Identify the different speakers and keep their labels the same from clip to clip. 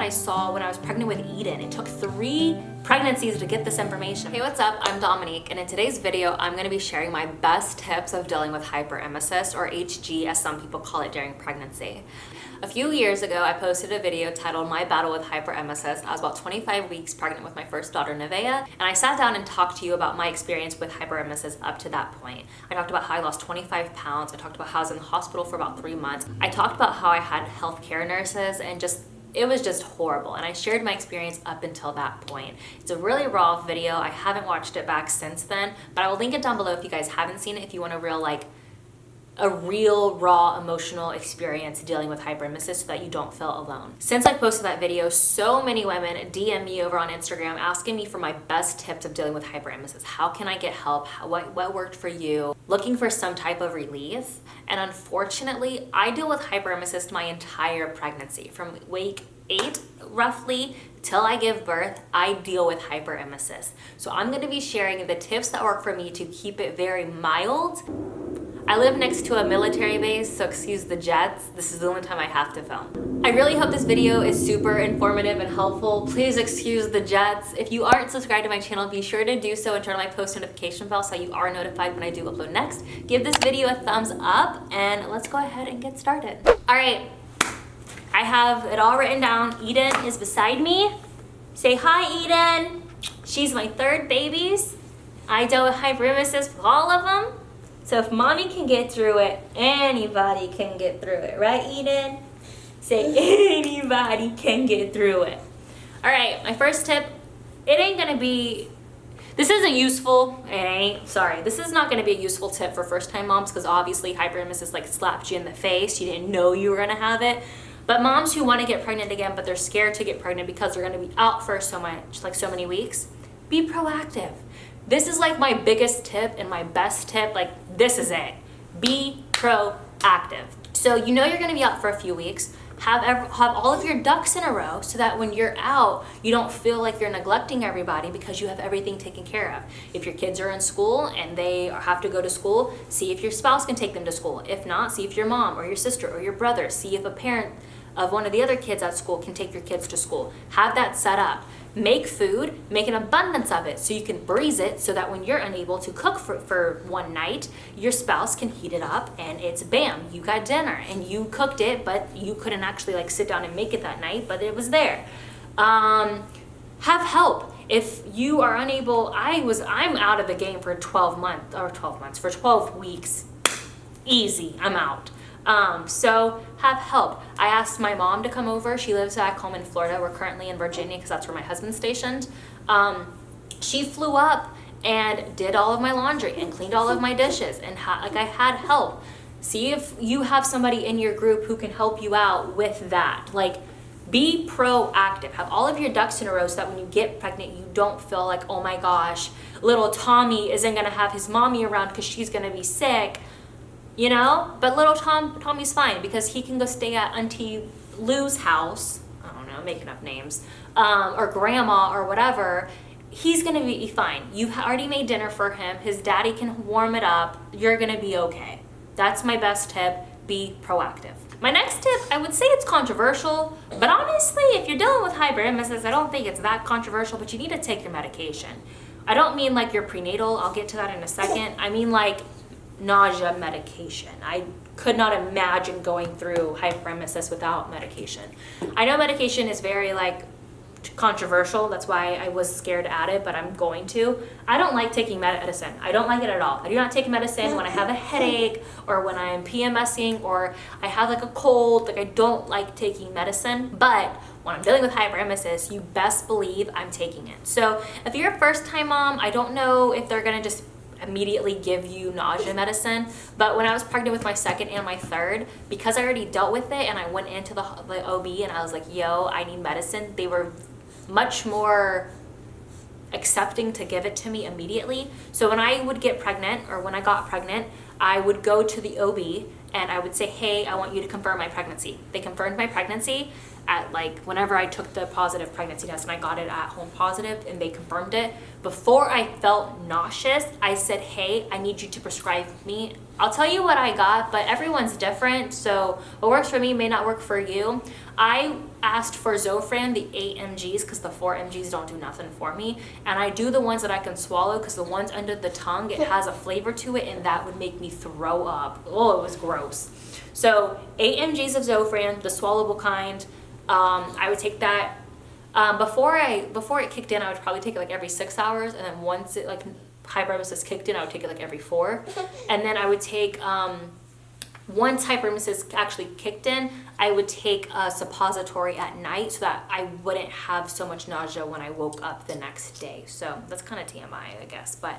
Speaker 1: I saw when I was pregnant with Eden. It took 3 pregnancies to get this information. Hey, what's up? I'm Dominique, and in today's video, I'm gonna be sharing my best tips of dealing with hyperemesis, or HG as some people call it, during pregnancy. A few years ago, I posted a video titled My Battle with Hyperemesis. I was about 25 weeks pregnant with my first daughter, Nevaeh, and I sat down and talked to you about my experience with hyperemesis up to that point. I talked about how I lost 25 pounds. I talked about how I was in the hospital for about 3 months. I talked about how I had healthcare nurses and it was just horrible, and I shared my experience up until that point. It's a really raw video. I haven't watched it back since then, but I will link it down below if you guys haven't seen it, if you want a real raw emotional experience dealing with hyperemesis so that you don't feel alone. Since I posted that video, so many women DM me over on Instagram asking me for my best tips of dealing with hyperemesis. How can I get help? What worked for you? Looking for some type of relief. And unfortunately, I deal with hyperemesis my entire pregnancy. From week 8 roughly till I give birth, I deal with hyperemesis. So I'm going to be sharing the tips that work for me to keep it very mild. I live next to a military base, so excuse the jets. This is the only time I have to film. I really hope this video is super informative and helpful. Please excuse the jets. If you aren't subscribed to my channel, be sure to do so and turn on my post notification bell so you are notified when I do upload next. Give this video a thumbs up, and let's go ahead and get started. All right, I have it all written down. Eden is beside me. Say hi, Eden. She's my 3rd babies. I deal with hyperemesis with all of them. So if mommy can get through it, anybody can get through it. Right, Eden? Say anybody can get through it. All right, my first tip, this isn't useful. This is not gonna be a useful tip for first-time moms because obviously hyperemesis like slapped you in the face. You didn't know you were gonna have it. But moms who wanna get pregnant again, but they're scared to get pregnant because they're gonna be out for so many weeks, be proactive. This is like my biggest tip and my best tip. Like, this is it. Be proactive. So you know you're gonna be out for a few weeks. Have all of your ducks in a row so that when you're out, you don't feel like you're neglecting everybody because you have everything taken care of. If your kids are in school and they have to go to school, see if your spouse can take them to school. If not, see if your mom or your sister or your brother, see if a parent of one of the other kids at school can take your kids to school. Have that set up. Make food, make an abundance of it so you can breeze it so that when you're unable to cook for one night, your spouse can heat it up and it's bam, you got dinner and you cooked it, but you couldn't actually like sit down and make it that night, but it was there. Have help. If you are unable, I'm out of the game for 12 weeks. Easy, I'm out. So have help. I asked my mom to come over. She lives back home in Florida. We're currently in Virginia because that's where my husband's stationed. She flew up and did all of my laundry and cleaned all of my dishes, and I had help. See if you have somebody in your group who can help you out with that. Like, be proactive. Have all of your ducks in a row so that when you get pregnant, you don't feel like, oh my gosh, little Tommy isn't gonna have his mommy around because she's gonna be sick. You know, but little Tommy's fine because he can go stay at Auntie Lou's house. I don't know, making up names, or grandma or whatever. He's gonna be fine. You've already made dinner for him. His daddy can warm it up. You're gonna be okay. That's my best tip. Be proactive. My next tip, I would say it's controversial, but honestly, if you're dealing with hyperemesis, I don't think it's that controversial, but you need to take your medication. I don't mean like your prenatal. I'll get to that in a second. I mean like nausea medication. I could not imagine going through hyperemesis without medication. I know medication is very controversial. That's why I was scared at it, but I'm going to. I don't like taking medicine. I don't like it at all. I do not take medicine when I have a headache or when I'm PMSing or I have like a cold. Like, I don't like taking medicine, but when I'm dealing with hyperemesis, you best believe I'm taking it. So if you're a first-time mom, I don't know if they're gonna just immediately give you nausea medicine, but when I was pregnant with my 2nd and my 3rd, because I already dealt with it and I went into the OB and I was like, yo, I need medicine, they were much more accepting to give it to me immediately. So when I would get pregnant, or when I got pregnant, I would go to the OB and I would say, hey, I want you to confirm my pregnancy. They confirmed my pregnancy at whenever I took the positive pregnancy test, and I got it at home positive and they confirmed it. Before I felt nauseous, I said, hey, I need you to prescribe me. I'll tell you what I got, but everyone's different. So what works for me may not work for you. I asked for Zofran, the 8 mgs, because the 4 mgs don't do nothing for me. And I do the ones that I can swallow, because the ones under the tongue, it has a flavor to it, and that would make me throw up. Oh, it was gross. So 8 mgs of Zofran, the swallowable kind. I would take that. Before it kicked in, I would probably take it like every 6 hours, and then once it like hyperemesis kicked in, I would take it like every 4. And then I would take, once hyperemesis actually kicked in, I would take a suppository at night so that I wouldn't have so much nausea when I woke up the next day. So that's kind of TMI, I guess, but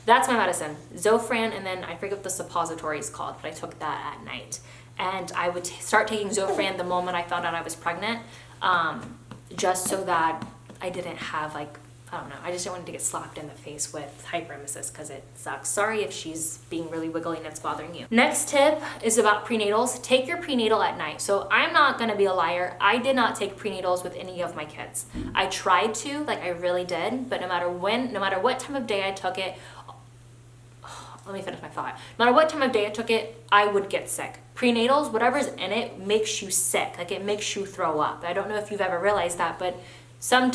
Speaker 1: that's my medicine. Zofran, and then I forget what the suppository is called, but I took that at night. And I would start taking Zofran the moment I found out I was pregnant, just so that I didn't have like, I don't know, I just didn't want to get slapped in the face with hyperemesis because it sucks. Sorry if she's being really wiggly and it's bothering you. Next tip is about prenatals. Take your prenatal at night. So I'm not gonna be a liar. I did not take prenatals with any of my kids. I tried to, like I really did, but no matter what time of day I took it, let me finish my thought. No matter what time of day I took it, I would get sick. Prenatals, whatever's in it makes you sick. Like it makes you throw up. I don't know if you've ever realized that, but some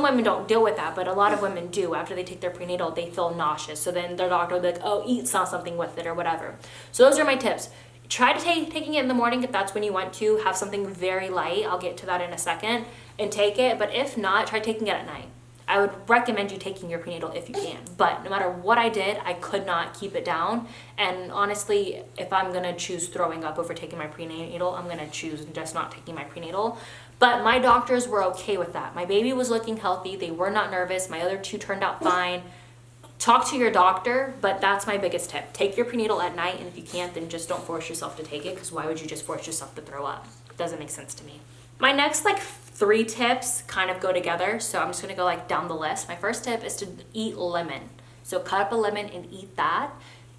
Speaker 1: women don't deal with that, but a lot of women do. After they take their prenatal, they feel nauseous. So then their doctor will be like, oh, eat something with it or whatever. So those are my tips. Try to taking it in the morning if that's when you want to. Have something very light. I'll get to that in a second. And take it. But if not, try taking it at night. I would recommend you taking your prenatal if you can. But no matter what I did, I could not keep it down. And honestly, if I'm going to choose throwing up over taking my prenatal, I'm going to choose just not taking my prenatal. But my doctors were okay with that. My baby was looking healthy. They were not nervous. My other 2 turned out fine. Talk to your doctor, but that's my biggest tip. Take your prenatal at night, and if you can't, then just don't force yourself to take it, because why would you just force yourself to throw up? It doesn't make sense to me. My next 3 tips kind of go together, so I'm just gonna go down the list. My first tip is to eat lemon. So cut up a lemon and eat that.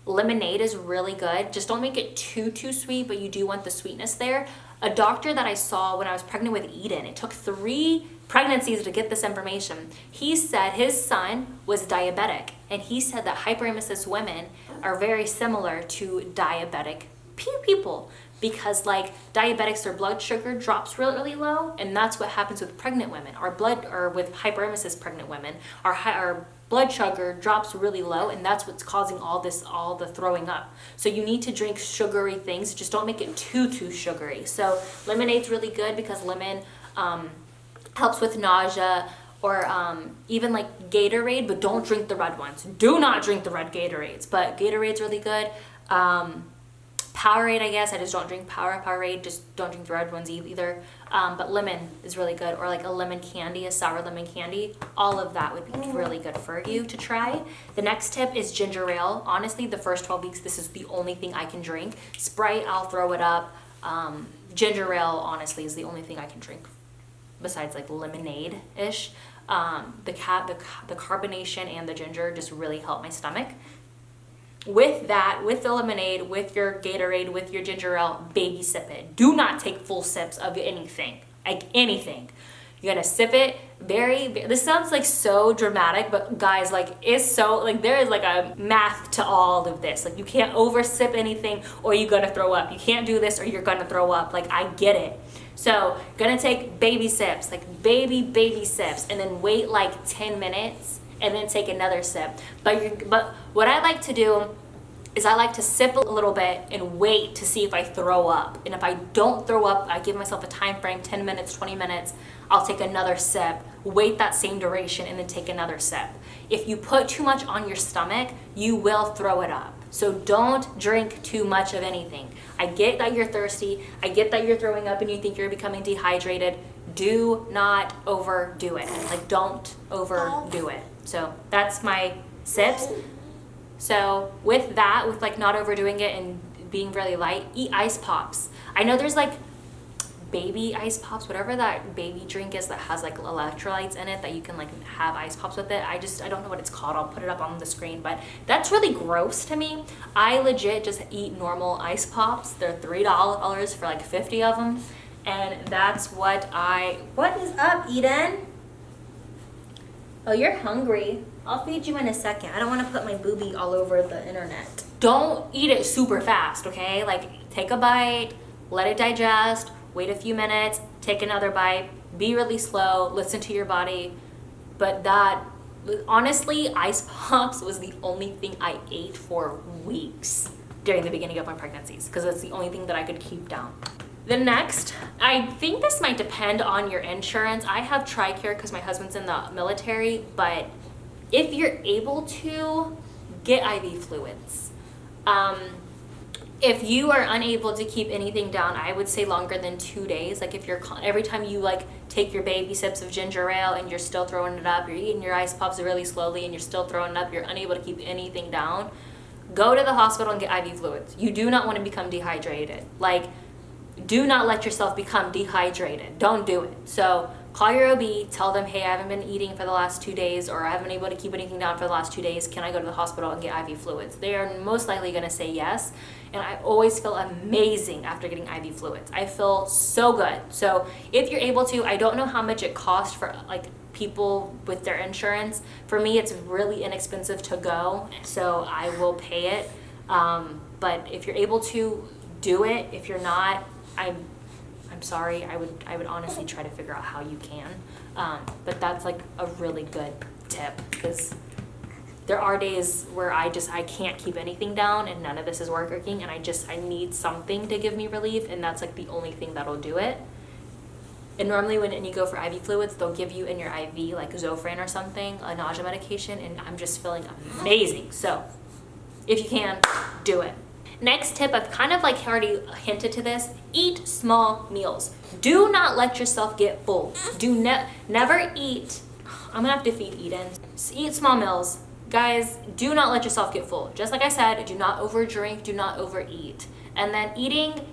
Speaker 1: Lemonade is really good. Just don't make it too sweet, but you do want the sweetness there. A doctor that I saw when I was pregnant with Eden, it took 3 pregnancies to get this information. He said his son was diabetic, and he said that hyperemesis women are very similar to diabetic people, because diabetics, their blood sugar drops really low, and that's what happens with pregnant women. With hyperemesis pregnant women, our blood sugar drops really low, and that's what's causing all the throwing up. So you need to drink sugary things, just don't make it too sugary. So lemonade's really good because lemon helps with nausea, or even Gatorade, but don't drink the red ones. Do not drink the red Gatorades, but Gatorade's really good. Powerade, I guess. I just don't drink Powerade. Just don't drink the red ones either. But lemon is really good, or a lemon candy, a sour lemon candy. All of that would be really good for you to try. The next tip is gingerale. Honestly, the first 12 weeks, this is the only thing I can drink. Sprite, I'll throw it up. Gingerale, honestly, is the only thing I can drink besides lemonade-ish. The carbonation and the ginger just really help my stomach. With that, with the lemonade, with your Gatorade, with your ginger ale, baby sip it. Do not take full sips of anything, anything. You're gonna sip it this sounds so dramatic, but guys, it's so, there is a math to all of this. You can't over sip anything or you're gonna throw up. You can't do this or you're gonna throw up. I get it. So, gonna take baby sips, baby sips, and then wait 10 minutes. And then take another sip. But what I like to do is I like to sip a little bit and wait to see if I throw up. And if I don't throw up, I give myself a time frame, 10 minutes, 20 minutes, I'll take another sip, wait that same duration, and then take another sip. If you put too much on your stomach, you will throw it up. So don't drink too much of anything. I get that you're thirsty, I get that you're throwing up and you think you're becoming dehydrated. Do not overdo it. Don't overdo it. So that's my sips. So with that, with not overdoing it and being really light, eat ice pops. I know there's baby ice pops, whatever that baby drink is that has electrolytes in it that you can have ice pops with it. I don't know what it's called. I'll put it up on the screen, but that's really gross to me. I legit just eat normal ice pops. They're $3 for 50 of them. And that's what is up, Eden? Oh, you're hungry. I'll feed you in a second. I don't want to put my boobie all over the internet. Don't eat it super fast, okay? Take a bite, let it digest, wait a few minutes, take another bite, be really slow, listen to your body. But that, honestly, ice pops was the only thing I ate for weeks during the beginning of my pregnancies, because it's the only thing that I could keep down. The next, I think this might depend on your insurance. I have TRICARE because my husband's in the military, but if you're able to, get IV fluids. If you are unable to keep anything down, I would say longer than 2 days. Like if you're, every time you like take your baby sips of ginger ale and you're still throwing it up, you're eating your ice pops really slowly and you're still throwing it up, you're unable to keep anything down, go to the hospital and get IV fluids. You do not want to become dehydrated. Like, do not let yourself become dehydrated. Don't do it. So call your OB, tell them, hey, I haven't been eating for the last 2 days, or I haven't been able to keep anything down for the last 2 days. Can I go to the hospital and get IV fluids? They are most likely going to say yes. And I always feel amazing after getting IV fluids. I feel so good. So if you're able to, I don't know how much it costs for like people with their insurance. For me, it's really inexpensive to go, so I will pay it. But if you're able to, do it. If you're not, I'm sorry. I would honestly try to figure out how you can. But that's like a really good tip, because there are days where I can't keep anything down and none of this is working, and I need something to give me relief, and that's like the only thing that'll do it. And normally when you go for IV fluids, they'll give you in your IV like Zofran or something, a nausea medication, and I'm just feeling amazing. So if you can, do it. Next tip, I've kind of like already hinted to this, eat small meals. Do not let yourself get full. Never eat, I'm gonna have to feed Eden. Eat small meals. Guys, do not let yourself get full. Just like I said, do not overdrink, do not overeat. And then eating,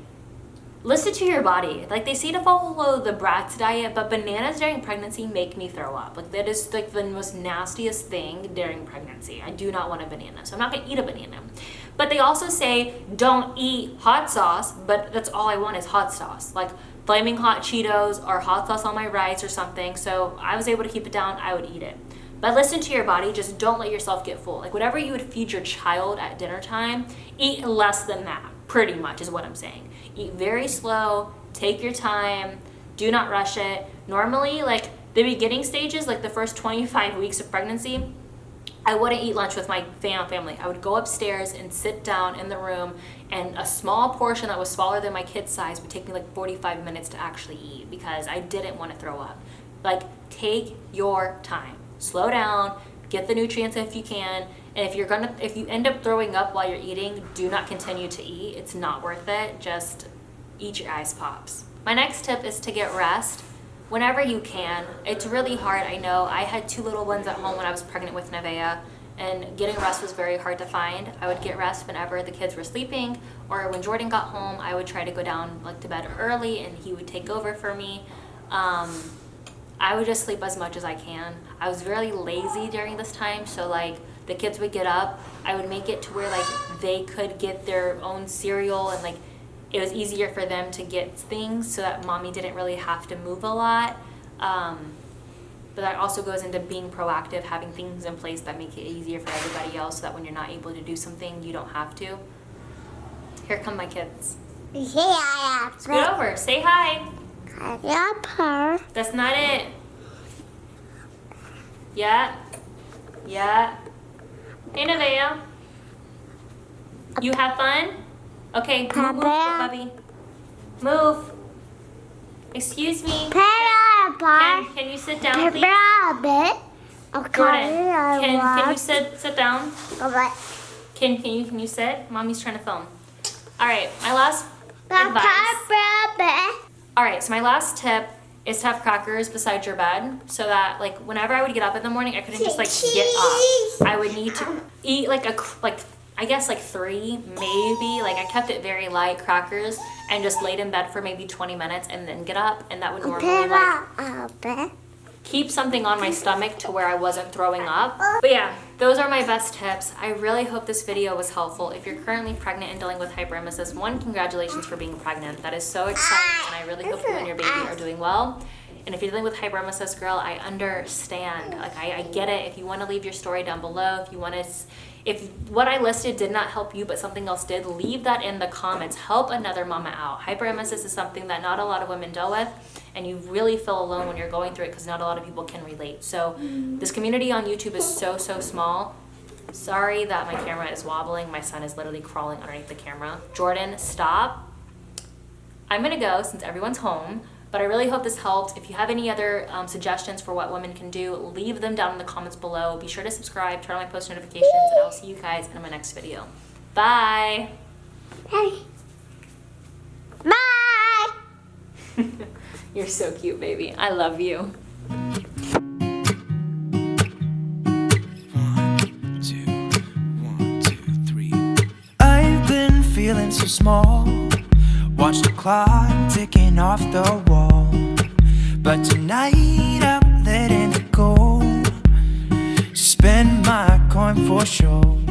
Speaker 1: listen to your body. Like they say to follow the Bratz diet, but bananas during pregnancy make me throw up. Like that is like the most nastiest thing during pregnancy. I do not want a banana, so I'm not gonna eat a banana. But they also say don't eat hot sauce, but that's all I want is hot sauce. Like flaming hot Cheetos or hot sauce on my rice or something. So I was able to keep it down, I would eat it. But listen to your body, just don't let yourself get full. Like whatever you would feed your child at dinner time, eat less than that, pretty much is what I'm saying. Eat very slow, take your time, do not rush it. Normally, like the beginning stages, like the first 25 weeks of pregnancy, I wouldn't eat lunch with my family. I would go upstairs and sit down in the room, and a small portion that was smaller than my kid's size would take me like 45 minutes to actually eat because I didn't want to throw up. Like, take your time. Slow down, get the nutrients if you can, and if you end up throwing up while you're eating, do not continue to eat. It's not worth it. Just eat your ice pops. My next tip is to get rest whenever you can. It's really hard, I know. I had 2 little ones at home when I was pregnant with Nevaeh, and getting rest was very hard to find. I would get rest whenever the kids were sleeping, or when Jordan got home, I would try to go down like to bed early and he would take over for me. I would just sleep as much as I can. I was really lazy during this time, so like the kids would get up, I would make it to where like they could get their own cereal, and like it was easier for them to get things so that mommy didn't really have to move a lot. But that also goes into being proactive, having things in place that make it easier for everybody else so that when you're not able to do something, you don't have to. Here come my kids.
Speaker 2: Yeah.
Speaker 1: Scoot over, say hi.
Speaker 2: Her.
Speaker 1: That's not it. Yeah. Yeah. Hey, Nevaeh. You have fun? Okay, move, puppy. Move. Excuse me. Can you sit down, please? Jordan, can you sit down? Can you sit? Mommy's trying to film. All right, my last advice. All right, so my last tip is to have crackers beside your bed so that like whenever I would get up in the morning, I couldn't just like get up. I would need to eat like I guess like 3 maybe. Like I kept it very light, crackers, and just laid in bed for maybe 20 minutes and then get up, and that would normally like keep something on my stomach to where I wasn't throwing up. But yeah, those are my best tips. I really hope this video was helpful. If you're currently pregnant and dealing with hyperemesis, 1, congratulations for being pregnant. That is so exciting, and I really hope you and your baby are doing well. And if you're dealing with hyperemesis, girl, I understand. Like, I get it. If you want to leave your story down below, if what I listed did not help you, but something else did, leave that in the comments. Help another mama out. Hyperemesis is something that not a lot of women deal with, and you really feel alone when you're going through it because not a lot of people can relate. So this community on YouTube is so small. Sorry that my camera is wobbling. My son is literally crawling underneath the camera. Jordan, stop. I'm gonna go since everyone's home, but I really hope this helped. If you have any other suggestions for what women can do, leave them down in the comments below. Be sure to subscribe, turn on my post notifications, and I'll see you guys in my next video. Bye.
Speaker 2: Hey. Bye.
Speaker 1: You're so cute, baby. I love you.
Speaker 3: 1, 2, 1, 2, 3. I've been feeling so small. Watch the clock ticking off the wall. But tonight I'm letting it go. Spend my coin for sure.